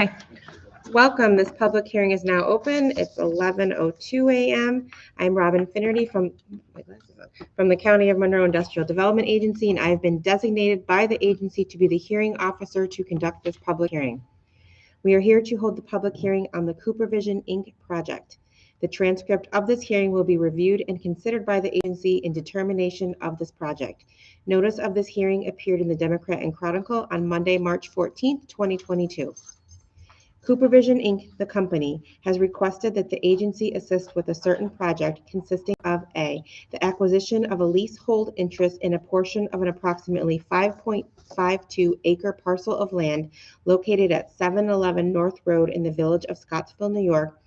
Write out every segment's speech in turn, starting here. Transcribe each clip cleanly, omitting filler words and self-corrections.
Okay. Welcome. This public hearing is now open. It's 11:02 a.m. I'm Robin Finnerty from the County of Monroe Industrial Development Agency, and I've been designated by the agency to be the hearing officer to conduct this public hearing. We are here to hold the public hearing on the CooperVision Inc. project. The transcript of this hearing will be reviewed and considered by the agency in determination of this project. Notice of this hearing appeared in the Democrat and Chronicle on Monday, March 14th, 2022. CooperVision Inc., the company, has requested that the agency assist with a certain project consisting of A, the acquisition of a leasehold interest in a portion of an approximately 5.52 acre parcel of land located at 711 North Road in the village of Scottsville, New York,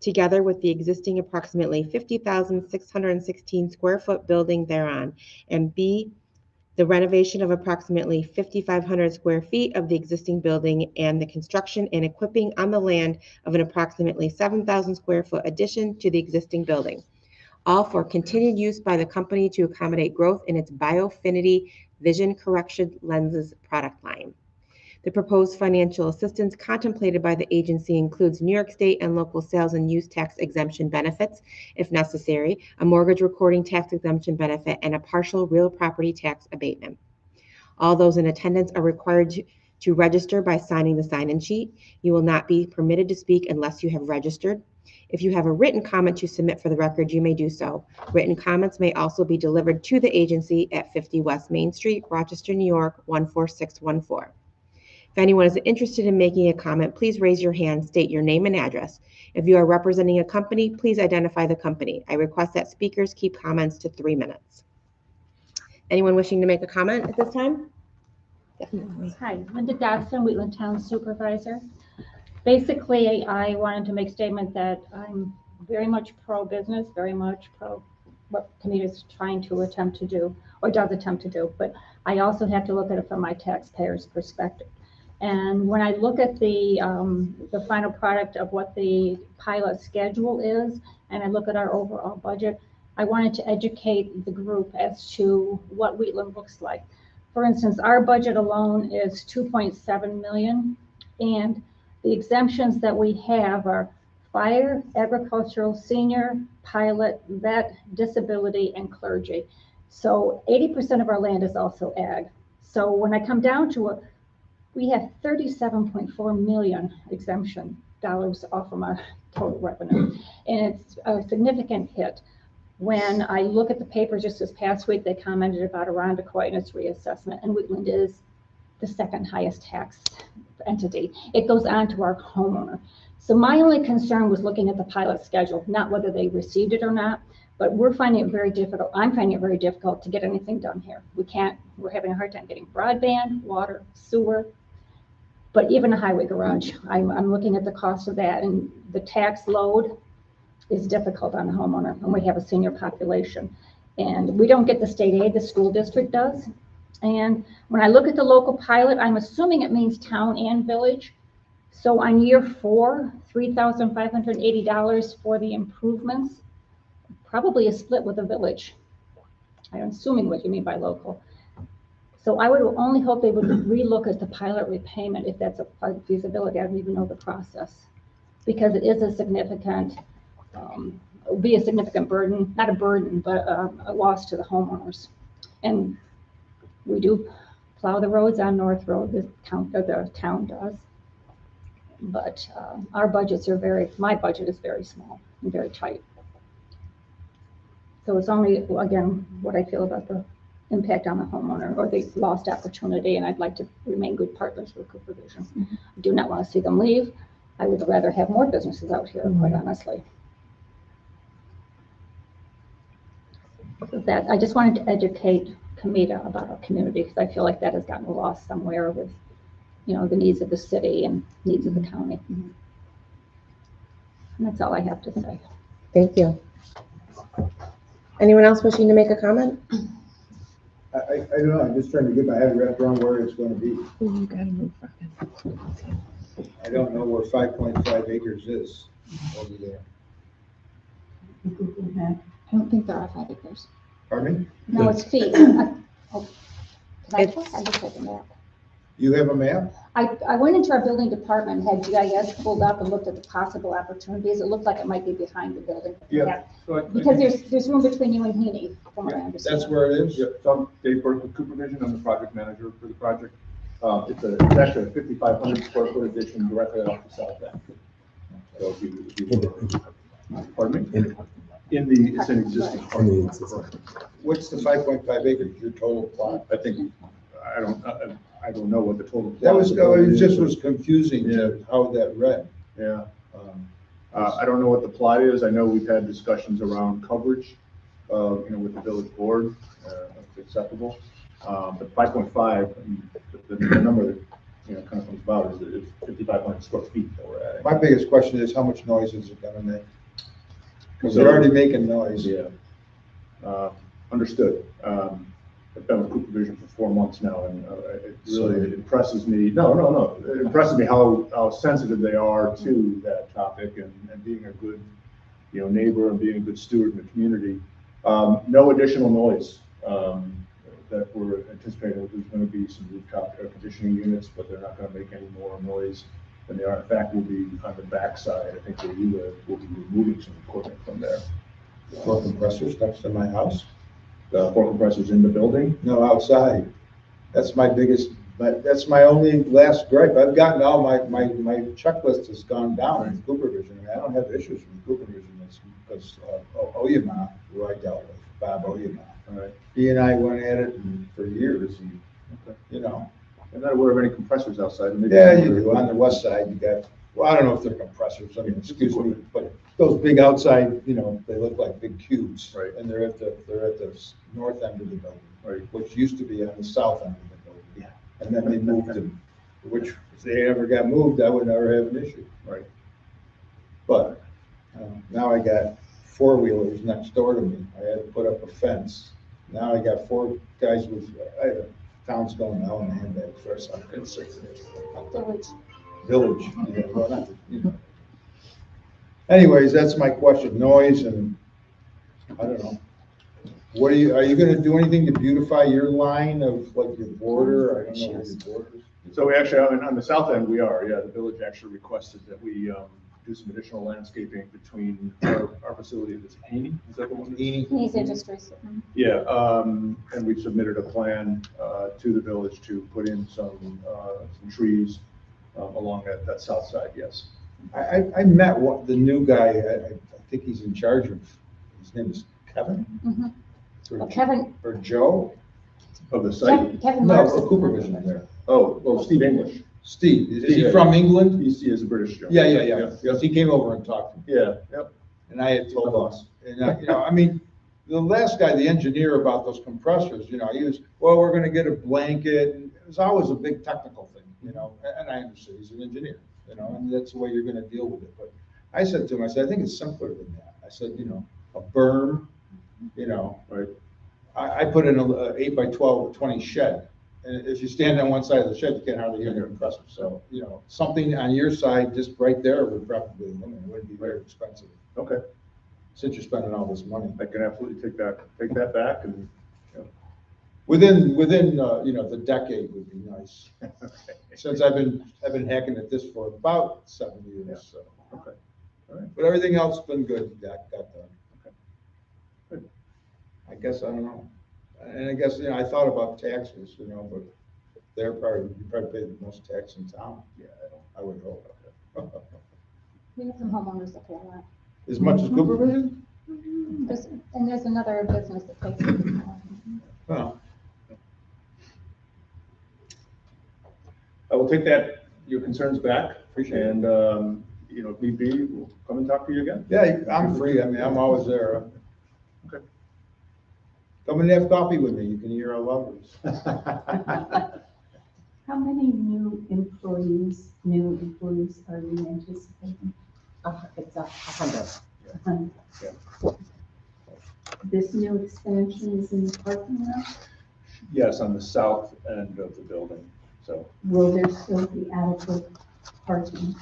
together with the existing approximately 50,616 square foot building thereon, and B, the renovation of approximately 5,500 square feet of the existing building and the construction and equipping on the land of an approximately 7,000 square foot addition to the existing building, all for continued use by the company to accommodate growth in its Biofinity vision correction lenses product line. The proposed financial assistance contemplated by the agency includes New York State and local sales and use tax exemption benefits, if necessary, a mortgage recording tax exemption benefit, and a partial real property tax abatement. All those in attendance are required to register by signing the sign-in sheet. You will not be permitted to speak unless you have registered. If you have a written comment to submit for the record, you may do so. Written comments may also be delivered to the agency at 50 West Main Street, Rochester, New York, 14614. If anyone is interested in making a comment, please raise your hand, state your name and address. If you are representing a company, please identify the company. I request that speakers keep comments to 3 minutes. Anyone wishing to make a comment at this time? Definitely. Hi, Linda Dodson, Wheatland Town Supervisor. Basically, I wanted to make a statement that I'm very much pro-business, very much pro what community is trying to attempt to do, or does attempt to do, but I also have to look at it from my taxpayer's perspective. And when I look at the final product of what the pilot schedule is, and I look at our overall budget, I wanted to educate the group as to what Wheatland looks like. For instance, our budget alone is 2.7 million, and the exemptions that we have are fire, agricultural, senior, pilot, vet, disability, and clergy. So 80% of our land is also ag. So when I come down to it, we have 37.4 million exemption dollars off from our total revenue, and it's a significant hit. When I look at the papers just this past week, they commented about Irondequoit and its reassessment, and Wheatland is the second highest tax entity. It goes on to our homeowner. So my only concern was looking at the pilot schedule, not whether they received it or not, but we're finding it very difficult. I'm finding it very difficult to get anything done here. We're having a hard time getting broadband, water, sewer, but even a highway garage. I'm looking at the cost of that, and the tax load is difficult on the homeowner, and we have a senior population. And we don't get the state aid, the school district does. And when I look at the local pilot, I'm assuming it means town and village. So on year 4, $3,580 for the improvements, probably a split with the village. I'm assuming what you mean by local. So I would only hope they would relook at the pilot repayment if that's a part of feasibility. I don't even know the process, because it is a significant, it would be a significant burden, not a burden, but a loss to the homeowners. And we do plow the roads on North Road, the town does. But our budgets are my budget is very small and very tight. So it's only, again, what I feel about the impact on the homeowner or the lost opportunity, and I'd like to remain good partners with CooperVision. Mm-hmm. I do not want to see them leave. I would rather have more businesses out here, quite honestly. That I just wanted to educate Comita about our community, because I feel like that has gotten lost somewhere with, the needs of the city and needs of the county. Mm-hmm. And that's all I have to say. Thank you. Anyone else wishing to make a comment? I don't know. I'm just trying to get my head wrapped around where it's going to be. You gotta move. I don't know where 5.5 acres is over there. I don't think there are 5 acres. Pardon me? No, it's feet. I just had the map. You have a map? I went into our building department, had GIS pulled up and looked at the possible opportunities. It looked like it might be behind the building. Yeah. So Because there's room between you and Heaney, from what I understand. That's where it is? Yeah, so I'm Dave Burke with CooperVision. I'm the project manager for the project. It's actually a 5,500 square foot addition directly off the south end. So pardon me? It's an existing parking lot. What's the 5.5 acres, your total plot? I think, I don't know what the total. That was, plot it is. just was confusing to how that read. Yeah. I don't know what the plot is. I know we've had discussions around coverage, with the village board, if it's acceptable. But 5.5, the number that, kind of comes about is that it's 5,500 square feet that we're adding. My biggest question is how much noise is it gonna make? Because So- they're already making noise. Yeah. Understood. I've been with CooperVision for 4 months now, and it really impresses me. No. It impresses me how sensitive they are to that topic and being a good, neighbor and being a good steward in the community. No additional noise that we're anticipating. There's going to be some rooftop air conditioning units, but they're not going to make any more noise than they are. In fact, we'll be on the backside. I think where you live, we'll be removing some equipment from there. 4 compressors next to my house? The 4 compressors in the building. No, outside. That's my biggest, but that's my only last gripe. I've gotten all my checklist has gone down in CooperVision. I mean, I don't have issues with CooperVision. It's because Oyama, who I dealt with, Bob Oyama. All right. He and I went at it for years, and, I'm not aware of any compressors outside. Maybe Yeah, you do. On the west side, you got, well, I don't know if they're compressors, I mean, excuse me, but those big outside, they look like big cubes. Right. And they're at the north end of the building. Right. Which used to be on the south end of the building. Yeah. And then they moved them, which if they ever got moved, I would never have an issue. Right. But now I got 4-wheelers next door to me. I had to put up a fence. Now I got 4 guys with, town's going out in the handbags for some village. Yeah, well, not, Anyways, that's my question, noise and, I don't know. Are you gonna do anything to beautify your line of like your border? I don't know where your border is. So we actually, on the south end, we are, yeah, the village actually requested that we do some additional landscaping between our facility that's Haney, is that the one? Heaney's Industries. Yeah, and we've submitted a plan to the village to put in some trees along that south side, yes. I met the new guy, I think he's in charge of, his name is Kevin? Mhm. Or Well, Kevin, Or Joe? Of the site? Kevin No, Marks. CooperVision there. Oh, well, Steve English. Steve, is he Yeah. from England? He is a British gentleman. Yeah. Yes, he came over and talked to me. Yeah, yep. And I had told us, and I mean, the last guy, the engineer about those compressors, he was, well, we're gonna get a blanket, and it was always a big technical thing, and I understood, he's an engineer, and that's the way you're gonna deal with it, but I said to him, I said, I think it's simpler than that. I said, a berm, Right. I put in a 8 by 12, 20 shed, and if you stand on one side of the shed, you can't hardly hear the compressor, so, something on your side, just right there would probably, it wouldn't be very expensive. Okay, Since you're spending all this money. I can absolutely take that back and, Within the decade would be nice. Since I've been hacking at this for about 7 years, so. Okay. All right. But everything else has been good, got done. Okay. Good. I guess, I don't know. And I guess, I thought about taxes, but you probably pay the most tax in town. Yeah, I would hope. We have some homeowners that pay a lot. As much as CooperVision? And there's another business that pays. Well, I will take your concerns back. Appreciate it. And, if need be, we'll come and talk to you again. yeah, I'm free. I mean, I'm always there. Okay. Come and have coffee with me. You can hear our lovers. How many new employees are you anticipating? It's 100. Yeah. This new expansion is in the parking lot? Yes, on the south end of the building. So, Will there still be adequate parking?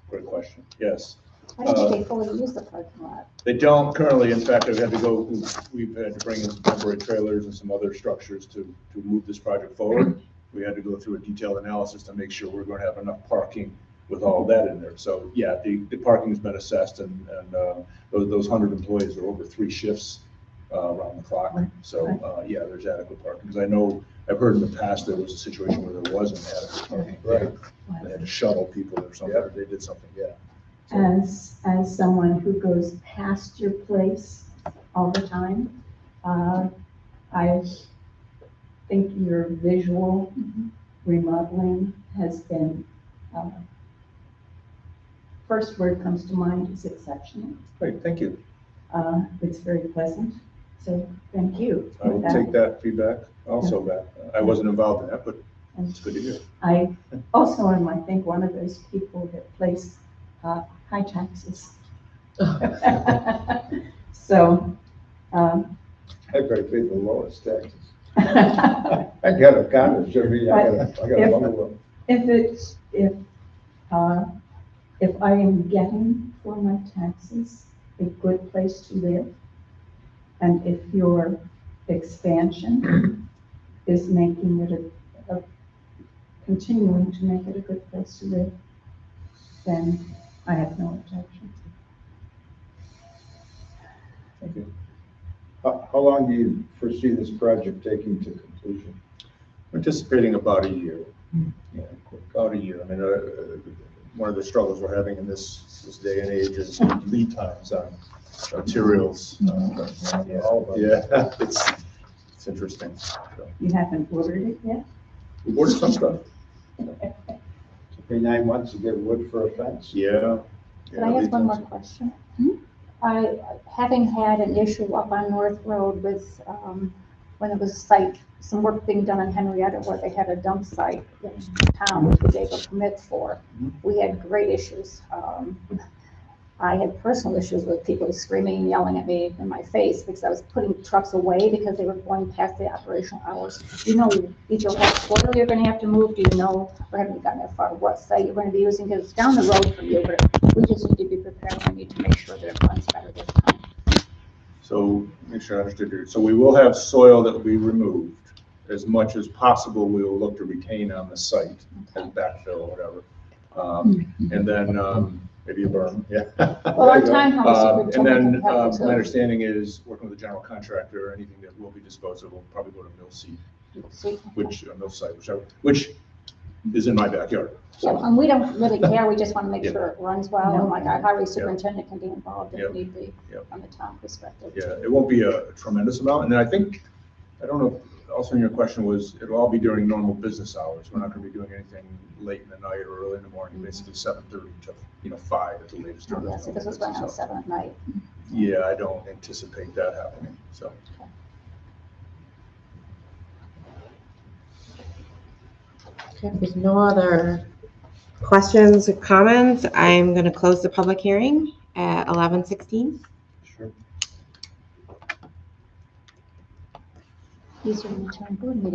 great question. Yes. I don't think they fully use the parking lot. They don't currently. In fact, we've had to bring in some temporary trailers and some other structures to move this project forward. we had to go through a detailed analysis to make sure we're going to have enough parking with all of that in there. So yeah, the parking's been assessed, and those 100 employees are over 3 shifts around the clock. So yeah, there's adequate parking. Because I know, I've heard in the past there was a situation where there wasn't adequate parking. Right. They had to shuttle people or something, or they did something, yeah. So, As someone who goes past your place all the time, I think your visual remodeling has been, first word comes to mind is exceptional. great, thank you. It's very pleasant, so thank you. I will take that feedback also back. I wasn't involved in that, but it's good to hear. I also am, I think, one of those people that place high taxes. So, I gotta pay the lowest taxes. I got a cottage, I got a bungalow. If I am getting for my taxes a good place to live, and if your expansion is making it continuing to make it a good place to live, then I have no objection. Thank you. How long do you foresee this project taking to completion? I'm anticipating about a year. Yeah, about a year. I mean, one of the struggles we're having in this day and age is lead times on materials. Yeah, it's interesting. So, You haven't ordered it yet? we ordered some stuff. Took me 9 months to get wood for a fence. Yeah. Can I ask one more question? Having had an issue up on North Road with, when it was some work being done in Henrietta where they had a dump site in town, which we gave a permit for, we had great issues. I had personal issues with people screaming and yelling at me in my face because I was putting trucks away because they were going past the operational hours. You know, either what soil you're gonna have to move, do you know, or haven't gotten that far, what site you're gonna be using, because it's down the road from you, but we just need to be prepared. We need to make sure that it runs better this time. So, make sure I understood here. So we will have soil that will be removed. As much as possible, we will look to retain on the site as backfill or whatever. And then maybe a berm, yeah. Well, our townhouse And superintendent then can help my too. understanding is working with the general contractor, anything that will be disposed of will probably go to mill seed, mill site, which is in my backyard. Yeah, and we don't really care, we just want to make Yeah. sure it runs well, and like our highway superintendent can be involved Yeah. if need be, Yeah. from the town perspective. Yeah, it won't be a tremendous amount. And then I think, I don't know, also your question was, it'll all be during normal business hours. We're not gonna be doing anything late in the night or early in the morning, basically 7:30 to 5 at the latest. during Yes, the because it's going on so, 7 at night. yeah, I don't anticipate that happening, so. Okay, if there's no other questions or comments, I'm going to close the public hearing at 11:16. Sure. These are in the town board meeting.